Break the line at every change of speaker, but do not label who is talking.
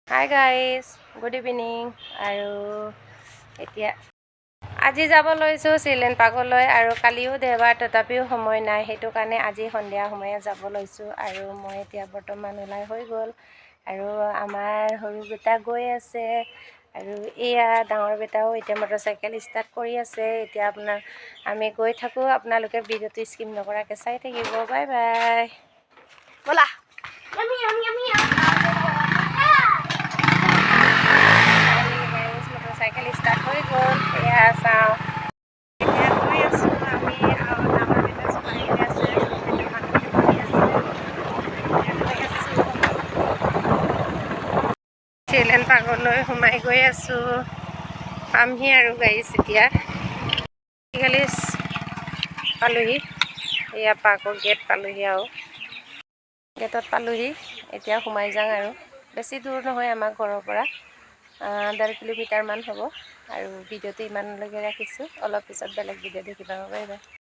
Hi guys, good evening. আৰু এতিয়া আজি যাব লৈছোঁ চিলড্ৰেন পাৰ্কলৈ। আৰু কালিও দেওবাৰ, তথাপিও সময় নাই, সেইটো কাৰণে আজি সন্ধিয়া সময়ত যাব লৈছোঁ। আৰু মই এতিয়া বৰ্তমান ওলাই হৈ গ'ল, আৰু আমাৰ সৰু বেটা গৈ আছে, আৰু এয়া ডাঙৰ বেটাও এতিয়া মটৰচাইকেল ষ্টাৰ্ট কৰি আছে। এতিয়া আমি গৈ থাকোঁ, আপোনালোকে ভিডিঅ'টো স্কিপ নকৰাকৈ চাই থাকিব। বাই বাই, ব'লা। মটৰচাইকেল ষ্টাৰ্ট হৈ গ'ল, এয়া চাওঁ। এতিয়া গৈ আছোঁ আমি, আৰু ডাঙৰ বেটা চলাই গৈ আছে, সৰু বেটা মানুহতে বহি আছে। এতিয়া গৈ আছোঁ, চিলড্ৰেন পাৰ্কলৈ সোমাই গৈ আছোঁ। পামহি আৰু গাড়ী এতিয়া। আজিকালি পালোহি, এয়া পাৰ্কৰ গেট পালোহি, আৰু গেটত পালোহি। এতিয়া সোমাই যাওঁ, আৰু বেছি দূৰ নহয় আমাৰ ঘৰৰ পৰা, 1.5 কিলোমিটাৰমান হ'ব। আৰু ভিডিঅ'টো ইমানলৈকে ৰাখিছোঁ, অলপ পিছত বেলেগ ভিডিঅ' দেখিব পাৰিবা।